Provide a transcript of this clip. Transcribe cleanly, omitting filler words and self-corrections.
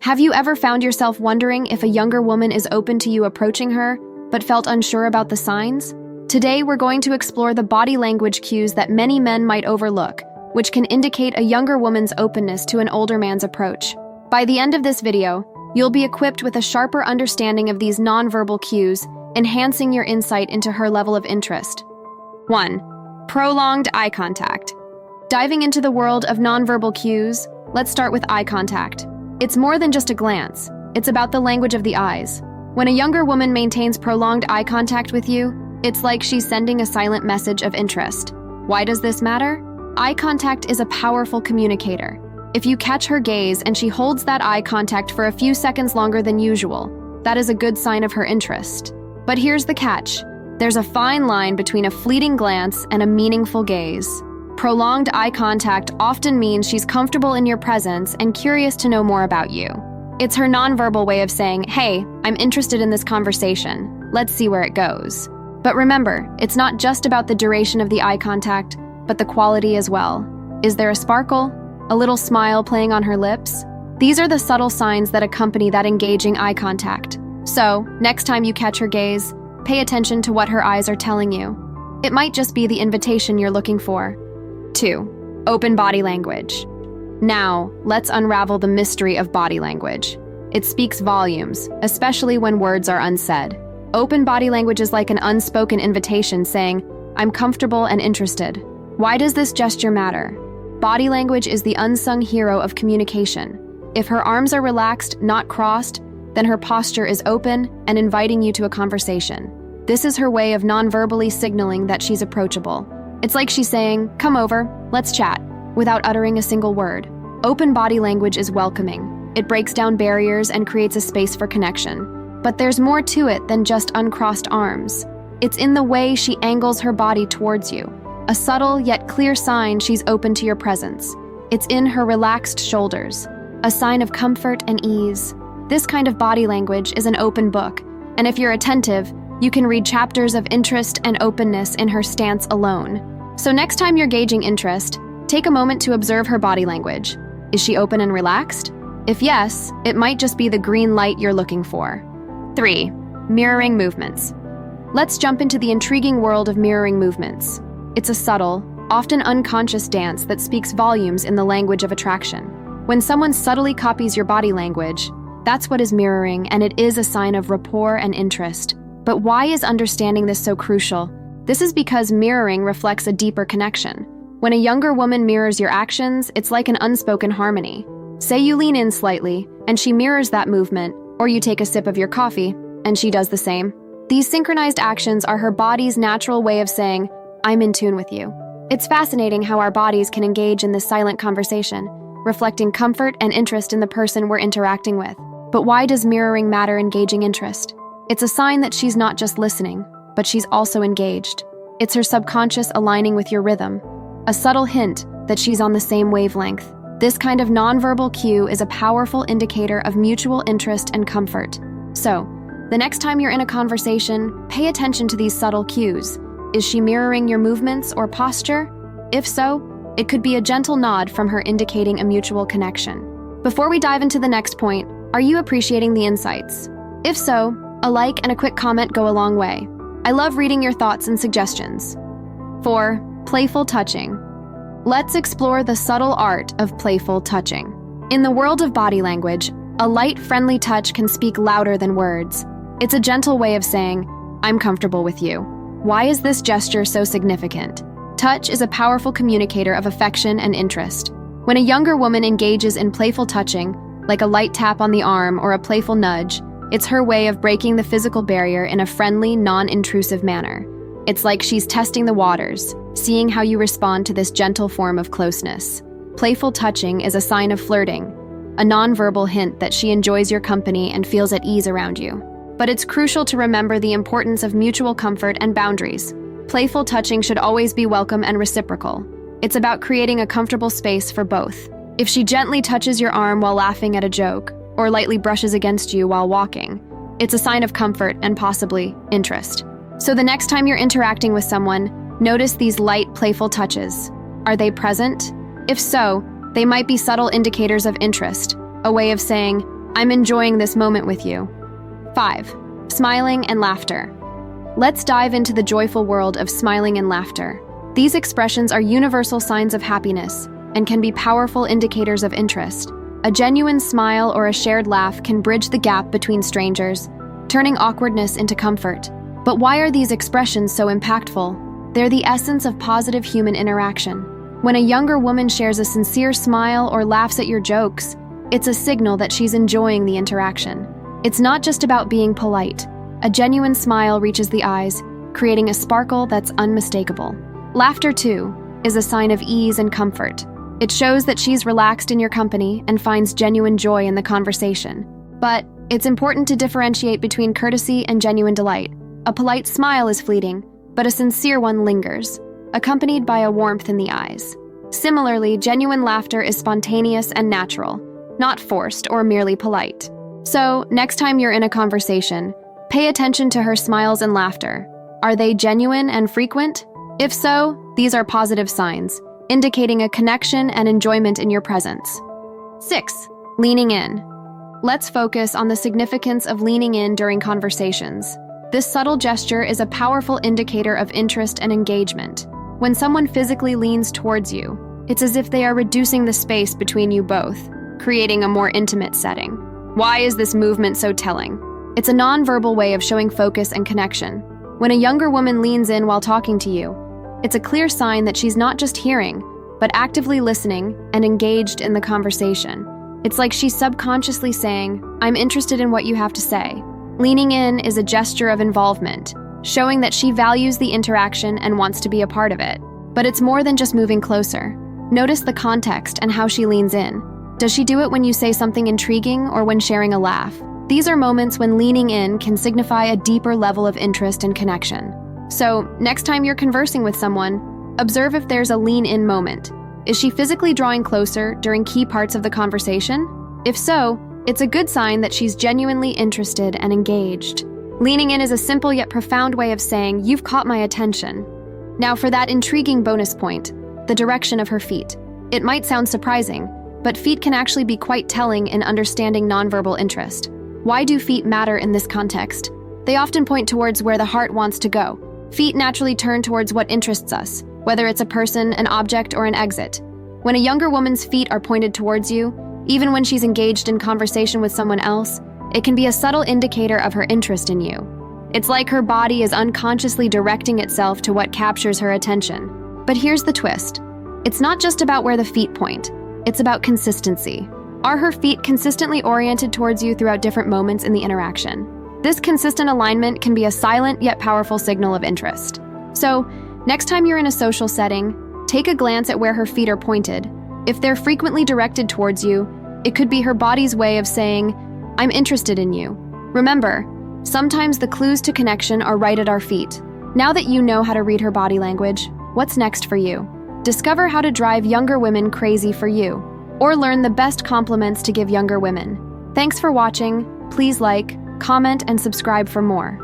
Have you ever found yourself wondering if a younger woman is open to you approaching her, but felt unsure about the signs? Today, we're going to explore the body language cues that many men might overlook, which can indicate a younger woman's openness to an older man's approach. By the end of this video, you'll be equipped with a sharper understanding of these nonverbal cues, enhancing your insight into her level of interest. 1. Prolonged eye contact. Diving into the world of nonverbal cues, let's start with eye contact. It's more than just a glance. It's about the language of the eyes. When a younger woman maintains prolonged eye contact with you, it's like she's sending a silent message of interest. Why does this matter? Eye contact is a powerful communicator. If you catch her gaze and she holds that eye contact for a few seconds longer than usual, that is a good sign of her interest. But here's the catch. There's a fine line between a fleeting glance and a meaningful gaze. Prolonged eye contact often means she's comfortable in your presence and curious to know more about you. It's her nonverbal way of saying, "Hey, I'm interested in this conversation. Let's see where it goes." But remember, it's not just about the duration of the eye contact, but the quality as well. Is there a sparkle? A little smile playing on her lips? These are the subtle signs that accompany that engaging eye contact. So, next time you catch her gaze, pay attention to what her eyes are telling you. It might just be the invitation you're looking for. 2. Open body language. Now, let's unravel the mystery of body language. It speaks volumes, especially when words are unsaid. Open body language is like an unspoken invitation saying, "I'm comfortable and interested." Why does this gesture matter? Body language is the unsung hero of communication. If her arms are relaxed, not crossed, then her posture is open and inviting you to a conversation. This is her way of non-verbally signaling that she's approachable. It's like she's saying, "Come over, let's chat," without uttering a single word. Open body language is welcoming. It breaks down barriers and creates a space for connection. But there's more to it than just uncrossed arms. It's in the way she angles her body towards you. A subtle yet clear sign she's open to your presence. It's in her relaxed shoulders, a sign of comfort and ease. This kind of body language is an open book, and if you're attentive, you can read chapters of interest and openness in her stance alone. So next time you're gauging interest, take a moment to observe her body language. Is she open and relaxed? If yes, it might just be the green light you're looking for. 3. Mirroring movements. Let's jump into the intriguing world of mirroring movements. It's a subtle, often unconscious dance that speaks volumes in the language of attraction. When someone subtly copies your body language, that's what is mirroring, and it is a sign of rapport and interest. But why is understanding this so crucial? This is because mirroring reflects a deeper connection. When a younger woman mirrors your actions, it's like an unspoken harmony. Say you lean in slightly, and she mirrors that movement, or you take a sip of your coffee, and she does the same. These synchronized actions are her body's natural way of saying, "I'm in tune with you." It's fascinating how our bodies can engage in this silent conversation, reflecting comfort and interest in the person we're interacting with. But why does mirroring matter in gauging interest? It's a sign that she's not just listening, but she's also engaged. It's her subconscious aligning with your rhythm, a subtle hint that she's on the same wavelength. This kind of nonverbal cue is a powerful indicator of mutual interest and comfort. So, the next time you're in a conversation, pay attention to these subtle cues. Is she mirroring your movements or posture? If so, it could be a gentle nod from her indicating a mutual connection. Before we dive into the next point, are you appreciating the insights? If so, a like and a quick comment go a long way. I love reading your thoughts and suggestions. 4. Playful touching. Let's explore the subtle art of playful touching. In the world of body language, a light, friendly touch can speak louder than words. It's a gentle way of saying, "I'm comfortable with you." Why is this gesture so significant? Touch is a powerful communicator of affection and interest. When a younger woman engages in playful touching, like a light tap on the arm or a playful nudge, it's her way of breaking the physical barrier in a friendly, non-intrusive manner. It's like she's testing the waters, seeing how you respond to this gentle form of closeness. Playful touching is a sign of flirting, a nonverbal hint that she enjoys your company and feels at ease around you. But it's crucial to remember the importance of mutual comfort and boundaries. Playful touching should always be welcome and reciprocal. It's about creating a comfortable space for both. If she gently touches your arm while laughing at a joke, or lightly brushes against you while walking, it's a sign of comfort and possibly interest. So the next time you're interacting with someone, notice these light, playful touches. Are they present? If so, they might be subtle indicators of interest, a way of saying, I'm enjoying this moment with you. 5. Smiling and laughter. Let's dive into the joyful world of smiling and laughter. These expressions are universal signs of happiness and can be powerful indicators of interest. A genuine smile or a shared laugh can bridge the gap between strangers, turning awkwardness into comfort. But why are these expressions so impactful? They're the essence of positive human interaction. When a younger woman shares a sincere smile or laughs at your jokes, it's a signal that she's enjoying the interaction. It's not just about being polite. A genuine smile reaches the eyes, creating a sparkle that's unmistakable. Laughter, too, is a sign of ease and comfort. It shows that she's relaxed in your company and finds genuine joy in the conversation. But it's important to differentiate between courtesy and genuine delight. A polite smile is fleeting, but a sincere one lingers, accompanied by a warmth in the eyes. Similarly, genuine laughter is spontaneous and natural, not forced or merely polite. So, next time you're in a conversation, pay attention to her smiles and laughter. Are they genuine and frequent? If so, these are positive signs, indicating a connection and enjoyment in your presence. 6. Leaning in. Let's focus on the significance of leaning in during conversations. This subtle gesture is a powerful indicator of interest and engagement. When someone physically leans towards you, it's as if they are reducing the space between you both, creating a more intimate setting. Why is this movement so telling? It's a nonverbal way of showing focus and connection. When a younger woman leans in while talking to you, it's a clear sign that she's not just hearing, but actively listening and engaged in the conversation. It's like she's subconsciously saying, "I'm interested in what you have to say." Leaning in is a gesture of involvement, showing that she values the interaction and wants to be a part of it. But it's more than just moving closer. Notice the context and how she leans in. Does she do it when you say something intriguing or when sharing a laugh? These are moments when leaning in can signify a deeper level of interest and connection. So, next time you're conversing with someone, observe if there's a lean-in moment. Is she physically drawing closer during key parts of the conversation? If so, it's a good sign that she's genuinely interested and engaged. Leaning in is a simple yet profound way of saying, "You've caught my attention." Now for that intriguing bonus point, the direction of her feet. It might sound surprising, but feet can actually be quite telling in understanding nonverbal interest. Why do feet matter in this context? They often point towards where the heart wants to go. Feet naturally turn towards what interests us, whether it's a person, an object, or an exit. When a younger woman's feet are pointed towards you, even when she's engaged in conversation with someone else, it can be a subtle indicator of her interest in you. It's like her body is unconsciously directing itself to what captures her attention. But here's the twist. It's not just about where the feet point. It's about consistency. Are her feet consistently oriented towards you throughout different moments in the interaction? This consistent alignment can be a silent yet powerful signal of interest. So, next time you're in a social setting, take a glance at where her feet are pointed. If they're frequently directed towards you, it could be her body's way of saying, "I'm interested in you." Remember, sometimes the clues to connection are right at our feet. Now that you know how to read her body language, what's next for you? Discover how to drive younger women crazy for you, or learn the best compliments to give younger women. Thanks for watching. Please like, comment, and subscribe for more.